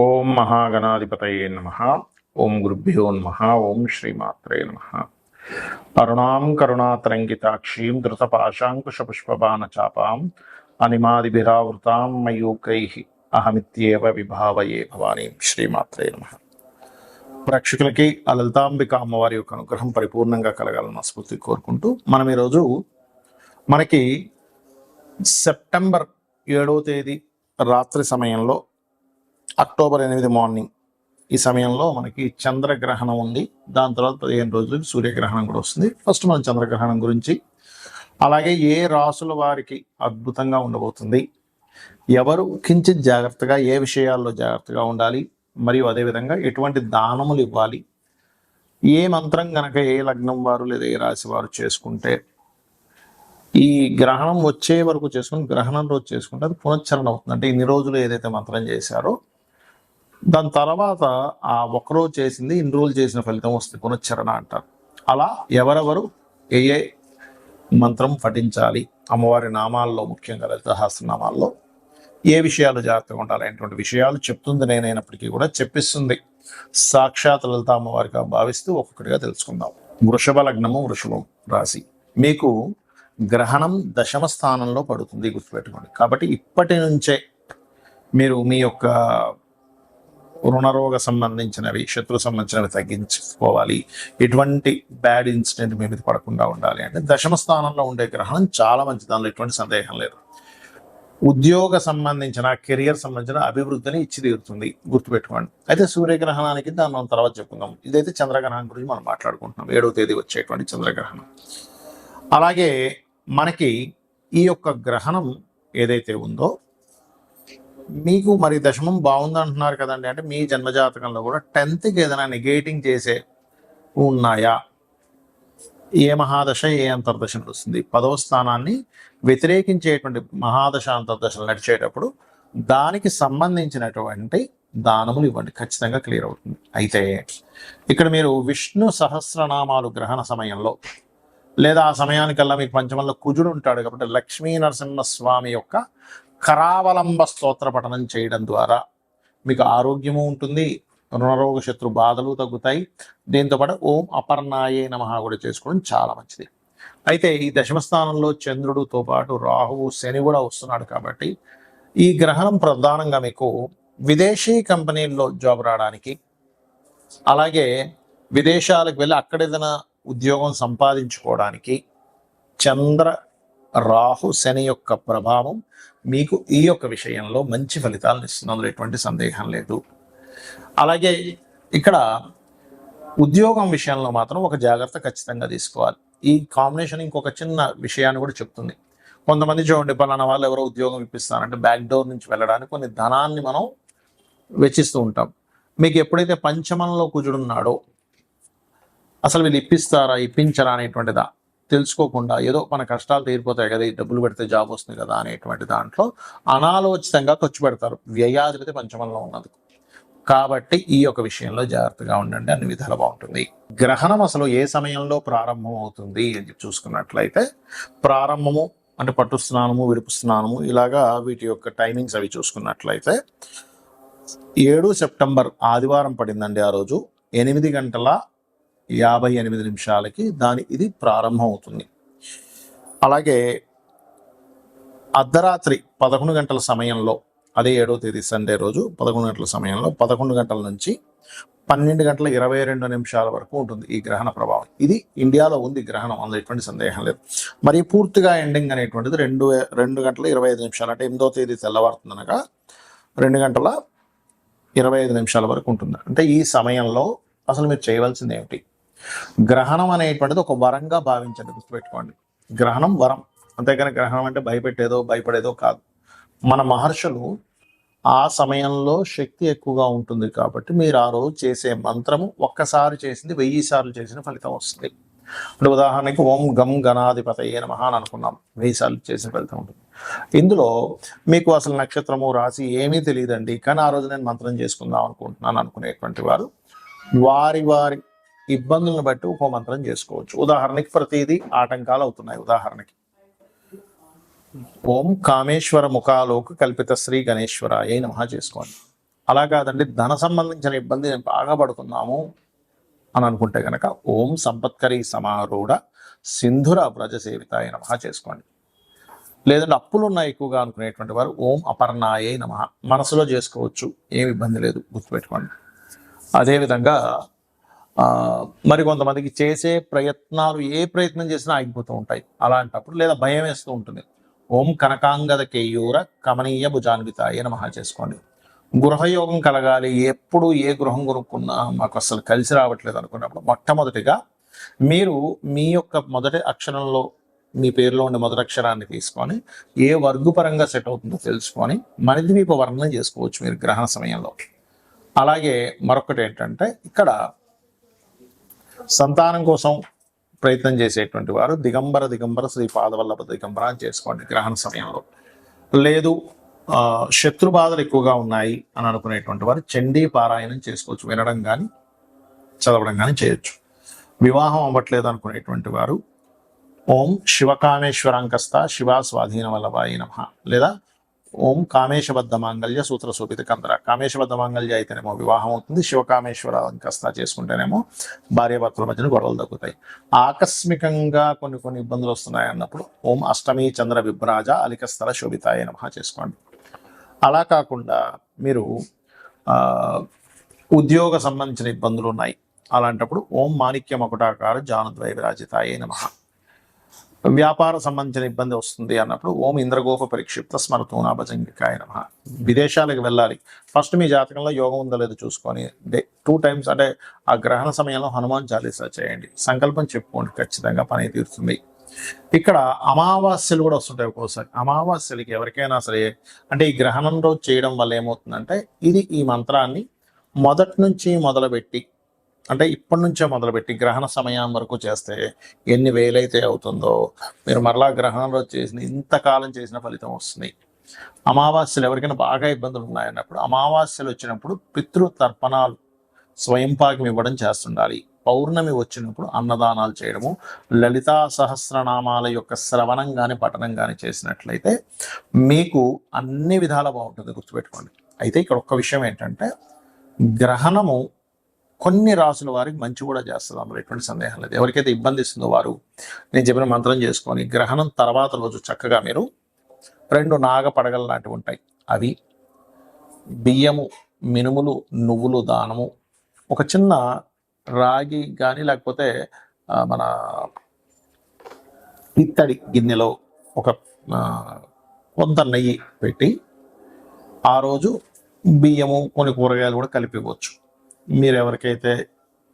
ఓం మహాగణాధిపతయే నమః. ఓం గురుభ్యో నమః. ఓం శ్రీమాత్రే నమః. అరుణాం కరుణాతరంగితాక్షీం ధృతపాశాంకుశపుష్పబాణచాపాం అనిమాదిభిరావృతాం మయూకైః అహమిత్యేవ విభావయే భవానీం. శ్రీమాత్రే నమః. ప్రేక్షకులకి ఆ లలితాంబిక అమ్మవారి యొక్క అనుగ్రహం పరిపూర్ణంగా కలగాలన్న స్ఫూర్తి కోరుకుంటూ మనం ఈరోజు మనకి సెప్టెంబర్ 7వ తేదీ రాత్రి సమయంలో, అక్టోబర్ 8 మార్నింగ్ ఈ సమయంలో మనకి చంద్రగ్రహణం ఉంది. దాని తర్వాత 15 రోజులకి సూర్యగ్రహణం కూడా వస్తుంది. ఫస్ట్ మనం చంద్రగ్రహణం గురించి, అలాగే ఏ రాసుల వారికి అద్భుతంగా ఉండబోతుంది, ఎవరు కించిత్ జాగ్రత్తగా ఏ విషయాల్లో జాగ్రత్తగా ఉండాలి, మరియు అదేవిధంగా ఎటువంటి దానములు ఇవ్వాలి, ఏ మంత్రం గనక ఏ లగ్నం వారు లేదా ఏ రాశి వారు చేసుకుంటే ఈ గ్రహణం వచ్చే వరకు చేసుకుని గ్రహణం రోజు చేసుకుంటే అది పునశ్చరణ అవుతుంది. అంటే ఇన్ని రోజులు ఏదైతే మంత్రం చేశారో దాని తర్వాత ఆ ఒక్కరోజు చేసింది ఇన్ని రోజులు చేసిన ఫలితం వస్తుంది, పునశ్చరణ అంటారు. అలా ఎవరెవరు ఏ ఏ మంత్రం పఠించాలి, అమ్మవారి నామాల్లో ముఖ్యంగా లలిత సహస్రనామాల్లో ఏ విషయాలు జాగ్రత్తగా ఉండాలి అనేటువంటి విషయాలు చెప్తుంది నేనైనప్పటికీ కూడా చెప్పిస్తుంది సాక్షాత్ లలిత అమ్మవారిగా భావిస్తూ ఒక్కొక్కటిగా తెలుసుకుందాం. వృషభ లగ్నము, వృషభం రాశి. మీకు గ్రహణం దశమ స్థానంలో పడుతుంది, గుర్తుపెట్టుకోండి. కాబట్టి ఇప్పటి నుంచే మీరు మీ యొక్క రుణరోగ సంబంధించినవి, శత్రు సంబంధించినవి తగ్గించుకోవాలి. ఎటువంటి బ్యాడ్ ఇన్సిడెంట్ మీ మీద పడకుండా ఉండాలి అంటే దశమ స్థానంలో ఉండే గ్రహణం చాలా మంచి, దానిలో ఎటువంటి సందేహం లేదు. ఉద్యోగ సంబంధించిన, కెరియర్ సంబంధించిన అభివృద్ధిని ఇచ్చి తీరుతుంది, గుర్తుపెట్టుకోండి. అయితే సూర్యగ్రహణానికి దాన్ని మనం తర్వాత చెప్పుకుందాం. ఇదైతే చంద్రగ్రహణం గురించి మనం మాట్లాడుకుంటున్నాం, 7వ తేదీ వచ్చేటువంటి చంద్రగ్రహణం. అలాగే మనకి ఈ యొక్క గ్రహణం ఏదైతే ఉందో మీకు మరి దశమం బాగుంది అంటున్నారు కదండి, అంటే మీ జన్మజాతకంలో కూడా 10th ఏదైనా నెగేటింగ్ చేసే ఉన్నాయా, ఏ మహాదశ ఏ అంతర్దశ నడుస్తుంది, 10వ స్థానాన్ని వ్యతిరేకించేటువంటి మహాదశ అంతర్దశలు నడిచేటప్పుడు దానికి సంబంధించినటువంటి దానములు ఇవ్వండి, ఖచ్చితంగా క్లియర్ అవుతుంది. అయితే ఇక్కడ మీరు విష్ణు సహస్రనామాలు గ్రహణ సమయంలో లేదా ఆ సమయానికల్లా మీకు పంచమంలో కుజుడు ఉంటాడు కాబట్టి లక్ష్మీ నరసింహస్వామి యొక్క కరావలంబ స్తోత్ర పఠనం చేయడం ద్వారా మీకు ఆరోగ్యము ఉంటుంది, రుణరోగ శత్రు బాధలు తగ్గుతాయి. దీంతోపాటు ఓం అపర్ణాయే నమః కూడా చేసుకోవడం చాలా మంచిది. అయితే ఈ దశమ స్థానంలో చంద్రుడితో పాటు రాహువు, శని కూడా వస్తున్నాడు కాబట్టి ఈ గ్రహణం ప్రధానంగా మీకు విదేశీ కంపెనీల్లో జాబ్ రావడానికి, అలాగే విదేశాలకు వెళ్ళి అక్కడ ఏదైనా ఉద్యోగం సంపాదించుకోవడానికి చంద్ర రాహు శని యొక్క ప్రభావం మీకు ఈ యొక్క విషయంలో మంచి ఫలితాలను ఇస్తుంది, అందులో ఎటువంటి సందేహం లేదు. అలాగే ఇక్కడ ఉద్యోగం విషయంలో మాత్రం ఒక జాగ్రత్త ఖచ్చితంగా తీసుకోవాలి. ఈ కాంబినేషన్ ఇంకొక చిన్న విషయాన్ని కూడా చెప్తుంది. కొంతమంది చూడండి, పలానా వాళ్ళు ఎవరో ఉద్యోగం ఇప్పిస్తారంటే బ్యాక్ డోర్ నుంచి వెళ్ళడానికి కొన్ని ధనాన్ని మనం వెచ్చిస్తూ ఉంటాం. మీకు ఎప్పుడైతే పంచమంలో కుజుడున్నాడో అసలు వీళ్ళు ఇప్పిస్తారా ఇప్పించరా అనేటువంటిదా తెలుసుకోకుండా ఏదో మన కష్టాలు తీరిపోతాయి కదా, డబ్బులు పెడితే జాబ్ వస్తుంది కదా అనేటువంటి దాంట్లో అనాలోచితంగా ఖర్చు పెడతారు, వ్యయాధిపతి పంచమంలో ఉన్నది. కాబట్టి ఈ యొక్క విషయంలో జాగ్రత్తగా ఉండండి, అన్ని విధాలు బాగుంటుంది. గ్రహణం అసలు ఏ సమయంలో ప్రారంభం అవుతుంది అని చూసుకున్నట్లయితే, ప్రారంభము అంటే పట్టు స్నానము, విడుపు స్నానము, ఇలాగా వీటి యొక్క టైమింగ్స్ అవి చూసుకున్నట్లయితే 7 సెప్టెంబర్ ఆదివారం పడిందండి. ఆ రోజు 8:58 ఇది ప్రారంభం అవుతుంది. అలాగే అర్ధరాత్రి 11 గంటల సమయంలో, అదే 7వ తేదీ సండే రోజు 11 గంటల సమయంలో 11 గంటల నుంచి 12:22 వరకు ఉంటుంది ఈ గ్రహణ ప్రభావం. ఇది ఇండియాలో ఉంది గ్రహణం, అందులో ఎటువంటి సందేహం లేదు. మరి పూర్తిగా ఎండింగ్ అనేటువంటిది 2:25 అంటే 8వ తేదీ తెల్లవారుతుందనగా 2:25 వరకు ఉంటుంది. అంటే ఈ సమయంలో అసలు మీరు చేయవలసింది ఏమిటి? గ్రహణం అనేటువంటిది ఒక వరంగా భావించండి, గుర్తుపెట్టుకోండి. గ్రహణం వరం, అంతేకాని గ్రహణం అంటే భయపడేదో కాదు. మన మహర్షులు ఆ సమయంలో శక్తి ఎక్కువగా ఉంటుంది కాబట్టి మీరు ఆ రోజు చేసే మంత్రము ఒక్కసారి చేసింది 1000 సార్లు చేసిన ఫలితం వస్తుంది. అంటే ఉదాహరణకి ఓం గం గణాధిపతయే నమః అని అనుకున్నాం, 1000 సార్లు చేసిన ఫలితం ఉంటుంది. ఇందులో మీకు అసలు నక్షత్రము రాశి ఏమీ తెలియదండి, కానీ ఆ రోజు నేను మంత్రం చేసుకుందాం అనుకుంటున్నాను అనుకునేటువంటి వారు వారి ఇబ్బందులను బట్టి ఒక మంత్రం చేసుకోవచ్చు. ఉదాహరణకి ప్రతిదీ ఆటంకాలు అవుతున్నాయి. ఉదాహరణకి ఓం కామేశ్వర ముఖాలోక కల్పిత శ్రీ గణేశ్వరాయ నమః చేసుకోండి. అలా కాదండి, ధన సంబంధించిన ఇబ్బంది నేను బాగా పడుతున్నాము అని అనుకుంటే కనుక ఓం సంపత్కరీ సమారూఢ సింధుర వ్రజ సేవితాయ నమః చేసుకోండి. లేదంటే అప్పులు ఉన్నాయి ఎక్కువగా అనుకునేటువంటి వారు ఓం అపర్ణాయే నమః మనసులో చేసుకోవచ్చు, ఏమి ఇబ్బంది లేదు, గుర్తుపెట్టుకోండి. అదేవిధంగా మరి కొంతమందికి చేసే ప్రయత్నాలు ఏ ప్రయత్నం చేసినా ఆగిపోతూ ఉంటాయి. అలాంటప్పుడు లేదా భయం వేస్తూ ఉంటుంది, ఓం కనకాంగద కేయూర కమనీయ భుజాన్వితాయ నమః చేసుకోండి. గృహయోగం కలగాలి, ఎప్పుడు ఏ గృహం కొనుక్కున్నా మాకు అసలు కలిసి రావట్లేదు అనుకున్నప్పుడు మొట్టమొదటిగా మీరు మీ యొక్క మొదటి అక్షరంలో మీ పేరులో ఉండే మొదటి అక్షరాన్ని తీసుకొని ఏ వర్గపరంగా సెట్ అవుతుందో తెలుసుకొని మణిద్వీప వర్ణన చేసుకోవచ్చు మీరు గ్రహణ సమయంలో. అలాగే మరొకటి ఏంటంటే, ఇక్కడ సంతానం కోసం ప్రయత్నం చేసేటువంటి వారు దిగంబర శ్రీ పాదవల్లభ దిగంబర అని చేసుకోండి గ్రహణ సమయంలో. లేదు శత్రు బాధలు ఎక్కువగా ఉన్నాయి అని అనుకునేటువంటి వారు చండీ పారాయణం చేసుకోవచ్చు, వినడం కానీ చదవడం కానీ చేయొచ్చు. వివాహం అవ్వట్లేదు అనుకునేటువంటి వారు ఓం శివకామేశ్వరాంకస్త శివా స్వాధీన వల్లభాయ నమః, లేదా ఓం కామేశబద్ధ మాంగళ్య సూత్ర శోభిత కందర. కామేశబద్ధ మాంగళ్య అయితేనేమో వివాహం అవుతుంది, శివకామేశ్వరాంకస్త చేసుకుంటేనేమో భార్యాభర్తల మధ్యన గొడవలు తగ్గుతాయి. ఆకస్మికంగా కొన్ని ఇబ్బందులు వస్తున్నాయి అన్నప్పుడు ఓం అష్టమి చంద్ర విభ్రాజ అలికస్థల శోభితాయ నమః చేసుకోండి. అలా కాకుండా మీరు ఉద్యోగ సంబంధించిన ఇబ్బందులు ఉన్నాయి, అలాంటప్పుడు ఓం మాణిక్య మకుటాకార జానుద్వయ విరాజితాయ నమః. వ్యాపార సంబంధించిన ఇబ్బంది వస్తుంది అన్నప్పుడు ఓం ఇంద్రగోప పరిక్షిప్త స్మరతూనా భజంగికాయ నమః. విదేశాలకు వెళ్ళాలి, ఫస్ట్ మీ జాతకంలో యోగం ఉందో లేదో చూసుకొని 2 times అంటే ఆ గ్రహణ సమయంలో హనుమాన్ చాలీసా చేయండి, సంకల్పం చెప్పుకోండి, ఖచ్చితంగా పని తీరుతుంది. ఇక్కడ అమావాస్యలు కూడా వస్తుంటాయి ఒక్కోసారి. అమావాస్యలకి ఎవరికైనా సరే అంటే ఈ గ్రహణం రోజు చేయడం వల్ల ఏమవుతుందంటే, ఈ మంత్రాన్ని మొదటి నుంచి మొదలుపెట్టి అంటే ఇప్పటి నుంచే మొదలుపెట్టి గ్రహణ సమయం వరకు చేస్తే ఎన్ని వేలైతే అవుతుందో మీరు మరలా గ్రహణం రోజు చేసిన ఇంతకాలం చేసిన ఫలితం వస్తుంది. అమావాస్యలు ఎవరికైనా బాగా ఇబ్బందులు ఉన్నాయన్నప్పుడు అమావాస్యలు వచ్చినప్పుడు పితృ తర్పణాలు స్వయంపాకం ఇవ్వడం చేస్తుండాలి. పౌర్ణమి వచ్చినప్పుడు అన్నదానాలు చేయడము, లలితా సహస్రనామాల యొక్క శ్రవణం కానీ పఠనం కానీ చేసినట్లయితే మీకు అన్ని విధాలా బాగుంటుంది, గుర్తుపెట్టుకోండి. అయితే ఇక్కడ ఒక్క విషయం ఏంటంటే, గ్రహణము కొన్ని రాసుల వారికి మంచి కూడా చేస్తుంది, అందులో ఎటువంటి సందేహం లేదు. ఎవరికైతే ఇబ్బంది ఇస్తుందో వారు నేను చెప్పిన మంత్రం చేసుకొని గ్రహణం తర్వాత రోజు చక్కగా మీరు 2 నాగ పడగలు లాంటివి ఉంటాయి, అవి బియ్యము, మినుములు, నువ్వులు దానము, ఒక చిన్న రాగి కానీ లేకపోతే మన ఇత్తడి గిన్నెలో ఒక కొంత నెయ్యి పెట్టి ఆ రోజు బియ్యము కొన్ని కూరగాయలు కూడా కలిపి ఇవ్వచ్చు. మీరు ఎవరికైతే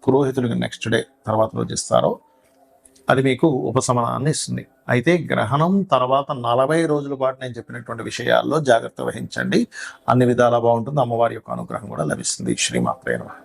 పురోహితుడికి నెక్స్ట్ డే తర్వాత రోజు ఇస్తారో అది మీకు ఉపశమనాన్ని ఇస్తుంది. అయితే గ్రహణం తర్వాత 40 రోజుల పాటు నేను చెప్పినటువంటి విషయాల్లో జాగ్రత్త వహించండి, అన్ని విధాలా బాగుంటుంది, అమ్మవారి యొక్క అనుగ్రహం కూడా లభిస్తుంది. శ్రీమాత్రే నమః.